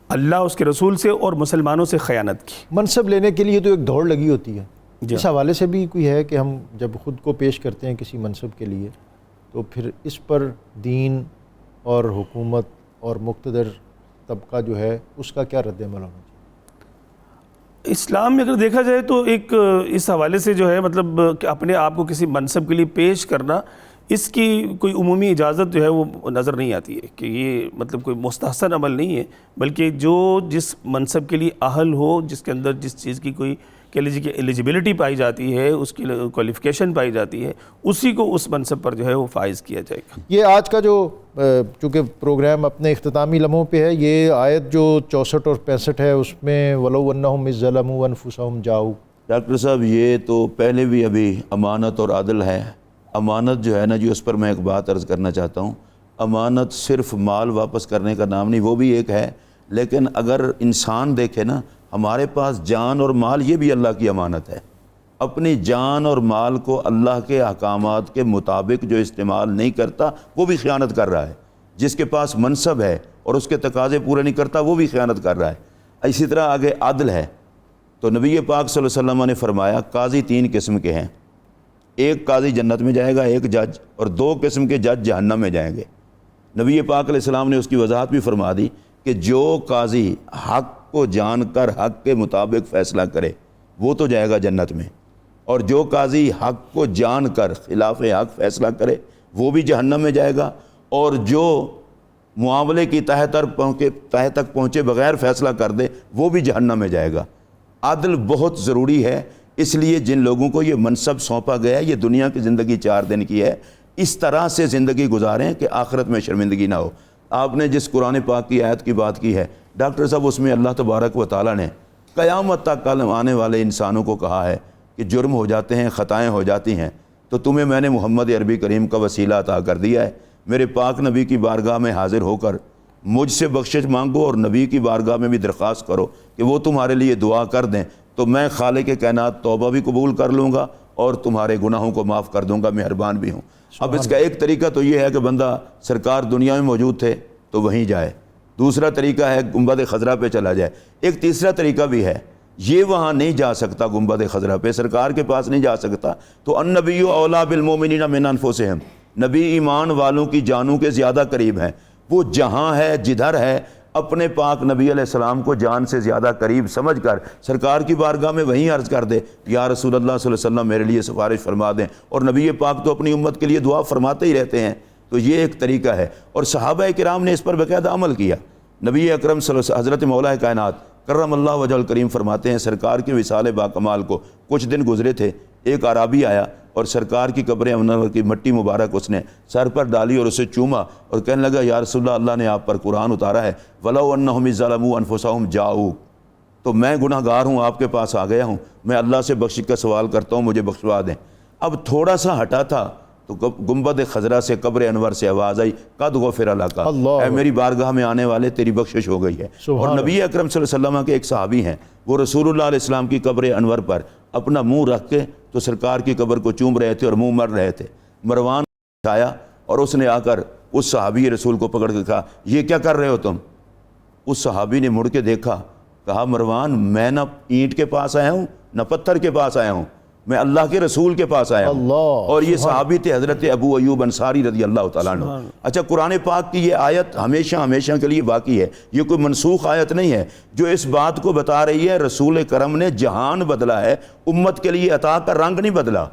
اللہ، اس کے رسول سے اور مسلمانوں سے خیانت کی۔ منصب لینے کے لیے تو ایک دوڑ لگی ہوتی ہے، اس حوالے سے بھی کوئی ہے کہ ہم جب خود کو پیش کرتے ہیں کسی منصب کے لیے تو پھر اس پر دین اور حکومت اور مقتدر طبقہ جو ہے اس کا کیا رد عمل ہونا چاہیے؟ اسلام میں اگر دیکھا جائے تو ایک اس حوالے سے جو ہے مطلب کہ اپنے آپ کو کسی منصب کے لیے پیش کرنا، اس کی کوئی عمومی اجازت جو ہے وہ نظر نہیں آتی ہے کہ یہ مطلب کوئی مستحسن عمل نہیں ہے، بلکہ جو جس منصب کے لیے اہل ہو، جس کے اندر جس چیز کی کوئی کہہ لیجیے کہ ایلیجیبلٹی پائی جاتی ہے، اس کی کوالیفیکیشن پائی جاتی ہے، اسی کو اس منصب پر جو ہے وہ فائز کیا جائے گا۔ یہ آج کا جو چونکہ پروگرام اپنے اختتامی لمحوں پہ ہے، یہ آیت جو 64 اور 65 ہے اس میں وَلَوْ أَنَّهُمْ إِذْ ظَلَمُوا أَنفُسَهُمْ جَاءُوكَ، ڈاکٹر صاحب یہ تو پہلے بھی ابھی امانت اور عدل ہے۔ امانت جو ہے نا جو اس پر میں ایک بات عرض کرنا چاہتا ہوں، امانت صرف مال واپس کرنے کا نام نہیں، وہ بھی ایک ہے، لیکن اگر انسان دیکھے نا، ہمارے پاس جان اور مال یہ بھی اللہ کی امانت ہے۔ اپنی جان اور مال کو اللہ کے احکامات کے مطابق جو استعمال نہیں کرتا وہ بھی خیانت کر رہا ہے۔ جس کے پاس منصب ہے اور اس کے تقاضے پورے نہیں کرتا وہ بھی خیانت کر رہا ہے۔ اسی طرح آگے عدل ہے، تو نبی پاک صلی اللہ علیہ وسلم نے فرمایا قاضی 3 قسم کے ہیں، ایک قاضی جنت میں جائے گا، ایک جج، اور 2 قسم کے جج جہنم میں جائیں گے۔ نبی پاک علیہ السلام نے اس کی وضاحت بھی فرما دی کہ جو قاضی حق کو جان کر حق کے مطابق فیصلہ کرے وہ تو جائے گا جنت میں، اور جو قاضی حق کو جان کر خلاف حق فیصلہ کرے وہ بھی جہنم میں جائے گا، اور جو معاملے کی تہہ تک پہنچے بغیر فیصلہ کر دے وہ بھی جہنم میں جائے گا۔ عدل بہت ضروری ہے، اس لیے جن لوگوں کو یہ منصب سونپا گیا ہے، یہ دنیا کی زندگی 4 دن کی ہے، اس طرح سے زندگی گزاریں کہ آخرت میں شرمندگی نہ ہو۔ آپ نے جس قرآن پاک کی آیت کی بات کی ہے ڈاکٹر صاحب، اس میں اللہ تبارک و تعالیٰ نے قیامت تک آنے والے انسانوں کو کہا ہے کہ جرم ہو جاتے ہیں، خطائیں ہو جاتی ہیں، تو تمہیں میں نے محمد عربی کریم کا وسیلہ عطا کر دیا ہے، میرے پاک نبی کی بارگاہ میں حاضر ہو کر مجھ سے بخشش مانگو، اور نبی کی بارگاہ میں بھی درخواست کرو کہ وہ تمہارے لیے دعا کر دیں، تو میں خالق کائنات توبہ بھی قبول کر لوں گا اور تمہارے گناہوں کو معاف کر دوں گا، مہربان بھی ہوں۔ اب اس کا ایک طریقہ تو یہ ہے کہ بندہ سرکار دنیا میں موجود تھے تو وہیں جائے، دوسرا طریقہ ہے گنبد خضرا پہ چلا جائے، ایک تیسرا طریقہ بھی ہے، یہ وہاں نہیں جا سکتا، گنبد خضرا پہ سرکار کے پاس نہیں جا سکتا، تو النبی اولیٰ بالمؤمنین من انفسہم، نبی ایمان والوں کی جانوں کے زیادہ قریب ہیں، وہ جہاں ہے جدھر ہے اپنے پاک نبی علیہ السلام کو جان سے زیادہ قریب سمجھ کر سرکار کی بارگاہ میں وہیں عرض کر دے، یا رسول اللہ صلی اللہ علیہ وسلم میرے لیے سفارش فرما دیں، اور نبی پاک تو اپنی امت کے لیے دعا فرماتے ہی رہتے ہیں۔ تو یہ ایک طریقہ ہے، اور صحابہ کرام نے اس پر باقاعدہ عمل کیا۔ نبی اکرم صلی اللہ علیہ وسلم حضرت مولا کائنات کرم اللہ وجہ الکریم فرماتے ہیں سرکار کے وصال باکمال کو کچھ دن گزرے تھے، ایک اعرابی آیا اور سرکار کی قبر منور کی مٹی مبارک اس نے سر پر ڈالی اور اسے چوما اور کہنے لگا یا رسول اللہ، اللہ نے آپ پر قرآن اتارا ہے وَلَوْ أَنَّهُمْ إِذْ ظَلَمُوا أَنفُسَهُمْ جَاءُوكَ، تو میں گناہ گار ہوں، آپ کے پاس آ گیا ہوں، میں اللہ سے بخشش کا سوال کرتا ہوں، مجھے بخشوا دیں۔ اب تھوڑا سا ہٹا تھا تو گنبد خضرا سے قبر انور سے آواز آئی قد غفر لک، اے میری بارگاہ میں آنے والے تیری بخشش ہو گئی ہے۔ اور نبی اکرم صلی اللہ علیہ وسلم کے ایک صحابی ہیں، وہ رسول اللہ علیہ السلام کی قبر انور پر اپنا منہ رکھ کے تو سرکار کی قبر کو چوم رہے تھے اور منہ مر رہے تھے۔ مروان آیا اور اس نے آ کر اس صحابی رسول کو پکڑ کے کہا یہ کیا کر رہے ہو تم؟ اس صحابی نے مڑ کے دیکھا، کہا مروان میں نہ اینٹ کے پاس آیا ہوں نہ پتھر کے پاس آیا ہوں، میں اللہ کے رسول کے پاس آیا ہوں۔ اور یہ صحابی تھے حضرت ابو ایوب انصاری رضی اللہ تعالیٰ عنہ۔ اچھا، قرآن پاک کی یہ آیت ہمیشہ ہمیشہ کے لیے باقی ہے، یہ کوئی منسوخ آیت نہیں ہے، جو اس بات کو بتا رہی ہے رسول کرم نے جہان بدلا ہے، امت کے لیے عطا کا رنگ نہیں بدلا۔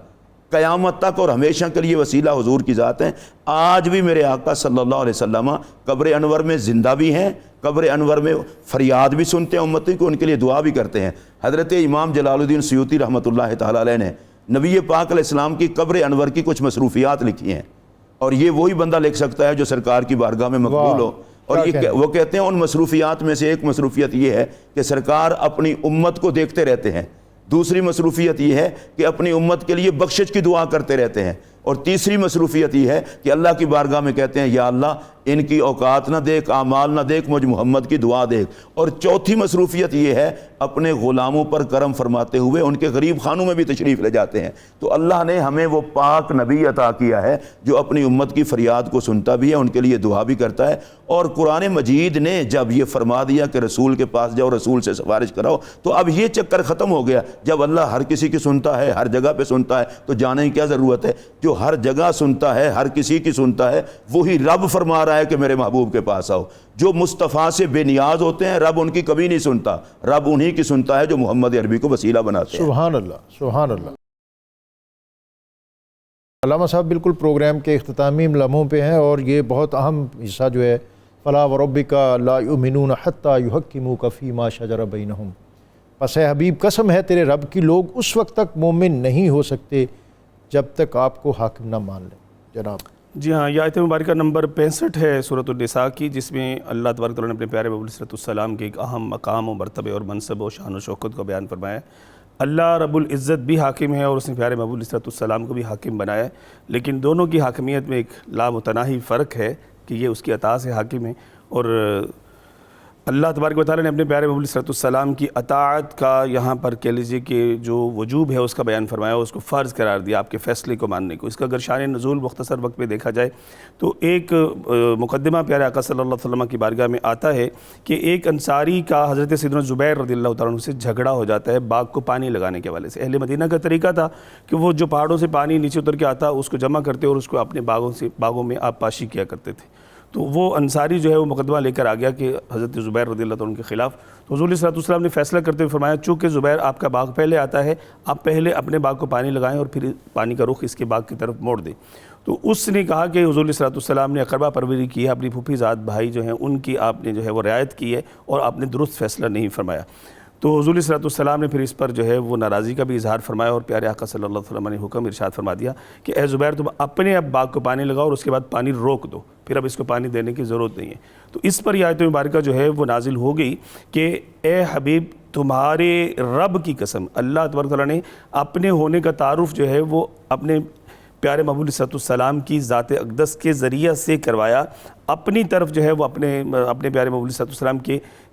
قیامت تک اور ہمیشہ کے لیے وسیلہ حضور کی ذات ہیں۔ آج بھی میرے آقا صلی اللہ علیہ وسلم قبر انور میں زندہ بھی ہیں، قبر انور میں فریاد بھی سنتے ہیں امتی کو، ان کے لیے دعا بھی کرتے ہیں۔ حضرت امام جلال الدین سیوطی رحمۃ اللہ تعالیٰ علیہ نے نبی پاک علیہ السلام کی قبر انور کی کچھ مصروفیات لکھی ہیں، اور یہ وہی بندہ لکھ سکتا ہے جو سرکار کی بارگاہ میں مقبول ہو۔ اور وہ کہتے ہیں ان مصروفیات میں سے ایک مصروفیت یہ ہے کہ سرکار اپنی امت کو دیکھتے رہتے ہیں، دوسری مصروفیت یہ ہے کہ اپنی امت کے لیے بخشش کی دعا کرتے رہتے ہیں، اور تیسری مصروفیت یہ ہے کہ اللہ کی بارگاہ میں کہتے ہیں یا اللہ ان کی اوقات نہ دیکھ، اعمال نہ دیکھ، مجھ محمد کی دعا دیکھ۔ اور چوتھی مصروفیت یہ ہے اپنے غلاموں پر کرم فرماتے ہوئے ان کے غریب خانوں میں بھی تشریف لے جاتے ہیں۔ تو اللہ نے ہمیں وہ پاک نبی عطا کیا ہے جو اپنی امت کی فریاد کو سنتا بھی ہے، ان کے لیے دعا بھی کرتا ہے۔ اور قرآن مجید نے جب یہ فرما دیا کہ رسول کے پاس جاؤ، رسول سے سفارش کراؤ، تو اب یہ چکر ختم ہو گیا۔ جب اللہ ہر کسی کی سنتا ہے، ہر جگہ پہ سنتا ہے، تو جانے کی کیا ضرورت ہے؟ جو ہر جگہ سنتا ہے، ہر کسی کی سنتا ہے، وہی رب فرما رہا ہے کہ میرے محبوب کے پاس آؤ۔ جو مصطفیٰ سے بے نیاز ہوتے ہیں رب ان کی کبھی نہیں سنتا، رب انہی کی سنتا ہے جو محمد عربی کو وسیلہ بناتے ہیں۔ سبحان اللہ، سبحان اللہ۔ علامہ صاحب بالکل پروگرام کے اختتامی لمحوں پہ ہیں، اور یہ بہت اہم حصہ جو ہے فَلَا وَرَبِّكَ لَا يُؤْمِنُونَ حَتَّى يُحَكِّمُوكَ فِي مَا شَجَرَ بَيْنَهُمْ، پس اے حبیب قسم ہے تیرے رب کی، لوگ اس وقت تک مومن نہیں ہو سکتے جب تک آپ کو حاکم نہ مان لیں۔ جناب جی ہاں، یہ آیت مبارکہ نمبر 65 ہے سورۃ النساء کی، جس میں اللہ تبارک تعالیٰ نے اپنے پیارے محبوب صلی اللہ علیہ وسلم کے ایک اہم مقام و مرتبے اور منصب و شان و شوکت کو بیان فرمایا ہے۔ اللہ رب العزت بھی حاکم ہے اور اس نے پیارے محبوب صلی اللہ علیہ وسلم کو بھی حاکم بنایا ہے، لیکن دونوں کی حاکمیت میں ایک لامتناہی فرق ہے کہ یہ اس کی اطاعت سے حاکم ہے، اور اللہ تبارک و تعالیٰ نے اپنے پیارے محبوب صلی اللہ علیہ وسلم کی اطاعت کا یہاں پر کہہ لیجیے کہ جو وجوب ہے اس کا بیان فرمایا، اس کو فرض قرار دیا آپ کے فیصلے کو ماننے کو۔ اس کا اگر شان نزول مختصر وقت میں دیکھا جائے تو ایک مقدمہ پیارے آقا صلی اللہ علیہ وسلم کی بارگاہ میں آتا ہے کہ ایک انصاری کا حضرت سیدنا زبیر رضی اللہ تعالیٰ عنہ سے جھگڑا ہو جاتا ہے باغ کو پانی لگانے کے حوالے سے۔ اہل مدینہ کا طریقہ تھا کہ وہ جو پہاڑوں سے پانی نیچے اتر کے آتا اس کو جمع کرتے اور اس کو اپنے باغوں میں آب پاشی کیا کرتے تھے۔ تو وہ انصاری جو ہے وہ مقدمہ لے کر آ گیا کہ حضرت زبیر رضی اللہ عنہ کے خلاف۔ تو حضور صلی اللہ علیہ وسلم نے فیصلہ کرتے ہوئے فرمایا چونکہ زبیر آپ کا باغ پہلے آتا ہے، آپ پہلے اپنے باغ کو پانی لگائیں اور پھر پانی کا رخ اس کے باغ کی طرف موڑ دیں۔ تو اس نے کہا کہ حضور صلی اللہ علیہ وسلم نے اقربا پروری کی ہے، اپنی پھوپھی زاد بھائی جو ہیں ان کی آپ نے جو ہے وہ رعایت کی ہے اور آپ نے درست فیصلہ نہیں فرمایا۔ تو حضور صلی اللہ علیہ وسلم نے پھر اس پر جو ہے وہ ناراضی کا بھی اظہار فرمایا، اور پیارے آقا صلی اللہ علیہ وسلم نے حکم ارشاد فرما دیا کہ اے زبیر تم اپنے اب باغ کو پانی لگاؤ اور اس کے بعد پانی روک دو، پھر اب اس کو پانی دینے کی ضرورت نہیں ہے۔ تو اس پر یہ آیت مبارکہ جو ہے وہ نازل ہو گئی کہ اے حبیب تمہارے رب کی قسم، اللہ تبارک تعالیٰ نے اپنے ہونے کا تعارف جو ہے وہ اپنے پیارے محبوب صلی اللہ علیہ وسلم کی ذات اقدس کے ذریعہ سے کروایا، اپنی طرف جو ہے وہ اپنے پیارے محبوب صلی اللہ علیہ وسلم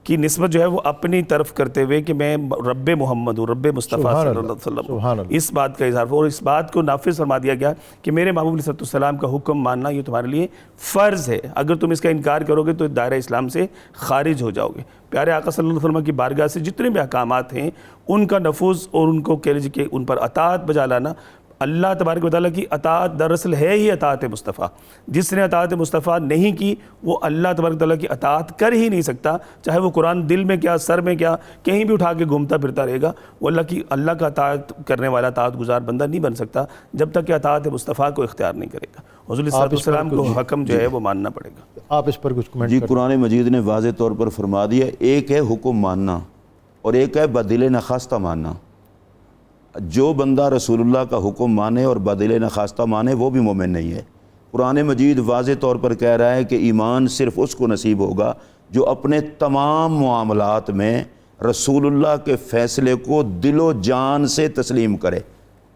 کی نسبت جو ہے وہ اپنی طرف کرتے ہوئے کہ میں رب محمد ہوں، رب مصطفیٰ صلی اللہ علیہ وسلم، اس بات کا اظہار، اور اس بات کو نافذ فرما دیا گیا کہ میرے محبوب صلی اللہ علیہ وسلم کا حکم ماننا یہ تمہارے لیے فرض ہے، اگر تم اس کا انکار کرو گے تو دائرہ اسلام سے خارج ہو جاؤ گے۔ پیارے آقا صلی اللہ علیہ وسلم کی بارگاہ سے جتنے بھی احکامات ہیں ان کا نفوذ اور ان کو کہہ لیجیے کہ ان پر اطاعت بجا لانا، اللہ تبارک و تعالیٰ کی اطاعت دراصل ہے ہی اطاعت مصطفیٰ۔ جس نے اطاعت مصطفیٰ نہیں کی وہ اللہ تبارک و تعالیٰ کی اطاعت کر ہی نہیں سکتا، چاہے وہ قرآن دل میں کیا سر میں کیا کہیں بھی اٹھا کے گھومتا پھرتا رہے گا، وہ اللہ کا اطاعت کرنے والا اطاعت گزار بندہ نہیں بن سکتا جب تک کہ اطاعت مصطفیٰ کو اختیار نہیں کرے گا۔ حضور صلی اللہ علیہ وسلم کو حکم جو ہے وہ ماننا پڑے گا۔ آپ اس پر کچھ کمنٹ جی قرآن مجید نے واضح طور پر فرما دیا، ایک ہے حکم ماننا اور ایک ہے بدل نخواستہ ماننا۔ جو بندہ رسول اللہ کا حکم مانے اور بدل نخواستہ مانے وہ بھی مومن نہیں ہے۔ قرآن مجید واضح طور پر کہہ رہا ہے کہ ایمان صرف اس کو نصیب ہوگا جو اپنے تمام معاملات میں رسول اللہ کے فیصلے کو دل و جان سے تسلیم کرے۔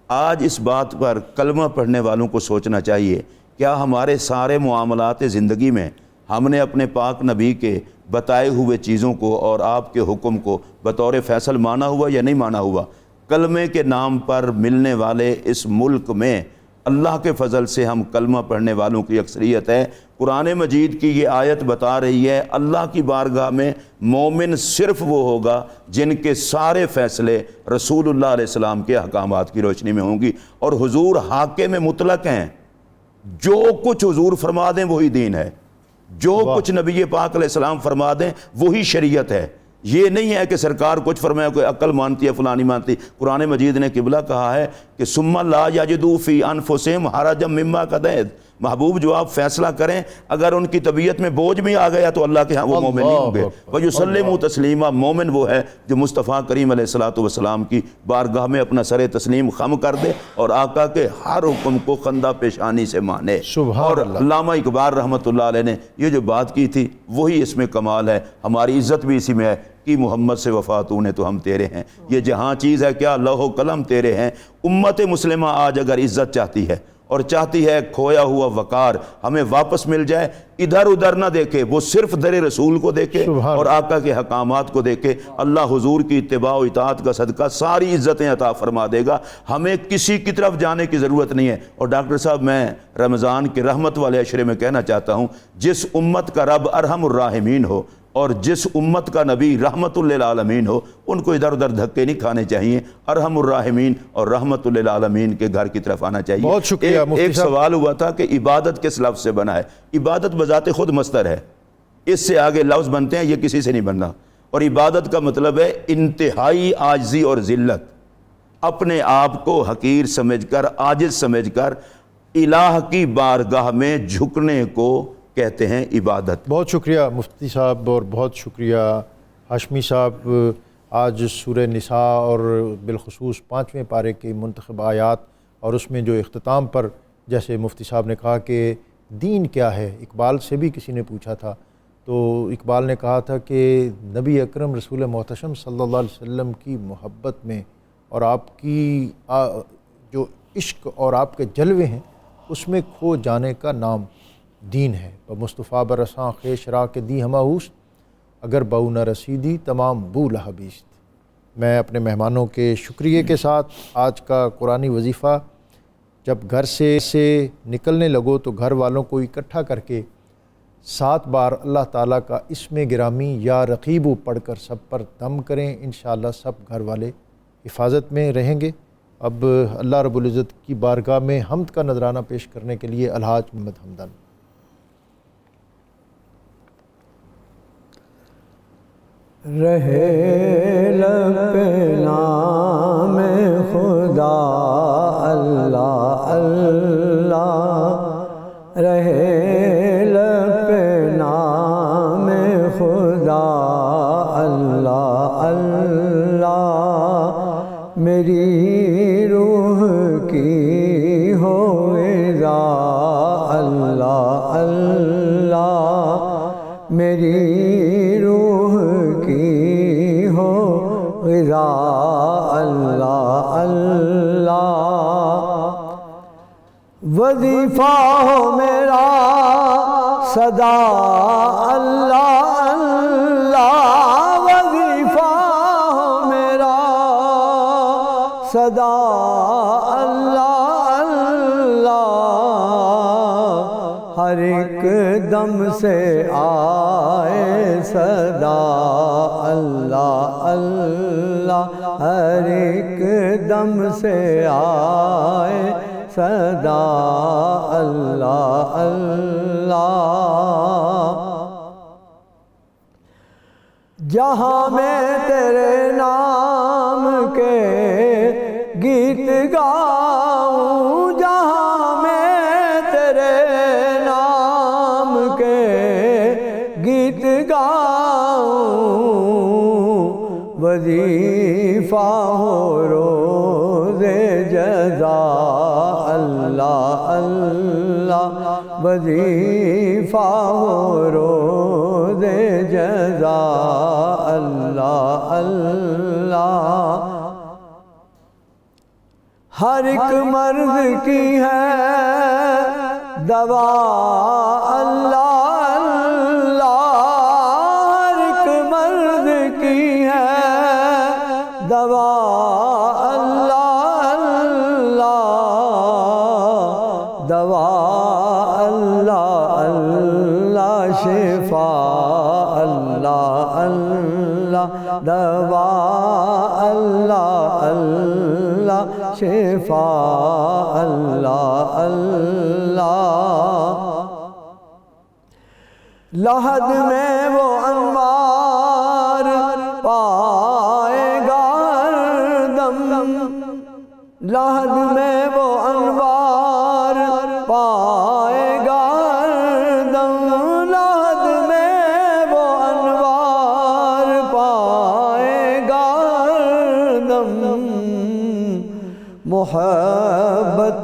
آج اس بات پر کلمہ پڑھنے والوں کو سوچنا چاہیے، کیا ہمارے سارے معاملات زندگی میں ہم نے اپنے پاک نبی کے بتائے ہوئے چیزوں کو اور آپ کے حکم کو بطور فیصل مانا ہوا یا نہیں مانا ہوا؟ کلمے کے نام پر ملنے والے اس ملک میں اللہ کے فضل سے ہم کلمہ پڑھنے والوں کی اکثریت ہے۔ قرآن مجید کی یہ آیت بتا رہی ہے اللہ کی بارگاہ میں مومن صرف وہ ہوگا جن کے سارے فیصلے رسول اللہ علیہ السلام کے احکامات کی روشنی میں ہوں گی، اور حضور حاکم مطلق ہیں، جو کچھ حضور فرما دیں وہی دین ہے، جو کچھ نبی پاک علیہ السلام فرما دیں وہی شریعت ہے۔ یہ نہیں ہے کہ سرکار کچھ فرمایا کوئی عقل مانتی ہے فلانی مانتی. قرآن مجید نے قبلہ کہا ہے کہ ثم لا یجدوا فی انفسہم حرجا مما قضیت. محبوب جو آپ فیصلہ کریں اگر ان کی طبیعت میں بوجھ بھی آ گیا تو اللہ کے ہاں وہ مومن نہیں ہوں گے. وَيُسَلِّمُوا تسلیما. مومن وہ ہے جو مصطفیٰ کریم علیہ الصلوۃ والسلام کی بارگاہ میں اپنا سر تسلیم خم کر دے اور آقا کے ہر حکم کو خندہ پیشانی سے مانے. اور علامہ اقبال رحمۃ اللہ علیہ نے یہ جو بات کی تھی وہی اس میں کمال ہے. ہماری عزت بھی اسی میں ہے کہ محمد سے وفا تو نے تو ہم تیرے ہیں. یہ جہاں چیز ہے کیا لوح و قلم تیرے ہیں. امت مسلمہ آج اگر عزت چاہتی ہے اور چاہتی ہے کھویا ہوا وقار ہمیں واپس مل جائے, ادھر ادھر نہ دیکھے, وہ صرف در رسول کو دیکھے اور آقا کے حکامات کو دیکھے. اللہ حضور کی اتباع و اطاعت کا صدقہ ساری عزتیں عطا فرما دے گا. ہمیں کسی کی طرف جانے کی ضرورت نہیں ہے. اور ڈاکٹر صاحب میں رمضان کے رحمت والے عشرے میں کہنا چاہتا ہوں, جس امت کا رب ارحم الراحمین ہو اور جس امت کا نبی رحمت للعالمین ہو ان کو ادھر ادھر دھکے نہیں کھانے چاہیے. ارحم الراحمین اور رحمت للعالمین کے گھر کی طرف آنا چاہیے. بہت شکریہ. ایک سوال ہوا تھا کہ عبادت کس لفظ سے بنا ہے. عبادت بذات خود مصدر ہے, اس سے آگے لفظ بنتے ہیں, یہ کسی سے نہیں بننا. اور عبادت کا مطلب ہے انتہائی عاجزی اور ذلت, اپنے آپ کو حقیر سمجھ کر عاجز سمجھ کر الہ کی بارگاہ میں جھکنے کو کہتے ہیں عبادت. بہت شکریہ مفتی صاحب اور بہت شکریہ ہاشمی صاحب. آج سورہ نساء اور بالخصوص 5ویں پارے کی منتخب آیات اور اس میں جو اختتام پر جیسے مفتی صاحب نے کہا کہ دین کیا ہے. اقبال سے بھی کسی نے پوچھا تھا تو اقبال نے کہا تھا کہ نبی اکرم رسول محتشم صلی اللہ علیہ وسلم کی محبت میں اور آپ کی جو عشق اور آپ کے جلوے ہیں اس میں کھو جانے کا نام دین ہے. مصطفیٰ برساں خیش را کے دی ہمہ ہوست اگر بہو نہ رسیدی تمام بو لہبیست. میں اپنے مہمانوں کے شکریہ کے ساتھ آج کا قرآنی وظیفہ جب گھر سے نکلنے لگو تو گھر والوں کو اکٹھا کر کے 7 بار اللہ تعالیٰ کا اسم گرامی یا رقیبو پڑھ کر سب پر دم کریں. انشاءاللہ سب گھر والے حفاظت میں رہیں گے. اب اللہ رب العزت کی بارگاہ میں حمد کا نذرانہ پیش کرنے کے لیے الحاج محمد حمدان. رہے لب پہ نام خدا اللہ اللہ, رہے لب پہ نام خدا اللہ اللہ, میری روح کی ہو غذا اللہ اللہ, میری روح کی ہو غذا اللہ اللہ. وظیفہ ہو میرا صدا اللہ اللہ, وظیفہ ہو میرا صدا اللہ اللہ, ہر ایک دم سے آئے صدا اللہ اللہ, ہر ایک دم سے آئے صدا اللہ اللہ. جہاں میں تیرے نام کے گیت گاؤں, جہاں میں تیرے نام کے گیت گاؤں, وظیفہ ہو روز جزا اللہ اللہ, وظیفہ ہو روز جزا اللہ اللہ. ہر ایک مرض کی ہے دوا اللہ اللہ, ہر ایک مرض کی ہے دوا اللہ اللہ, دوا اللہ اللہ, شفا اللہ اللہ, دوا اللہ اللہ, شفا اللہ اللہ. لحد میں وہ انوار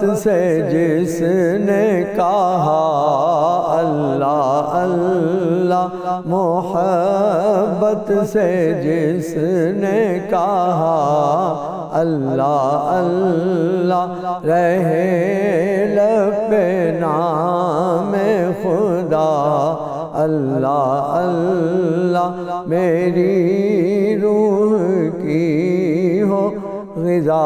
محبت سے جس نے کہا اللہ اللہ، محبت سے جس نے کہا اللہ اللہ، رہے لب پہ نام خدا اللہ اللہ، میری روح کی ہو غذا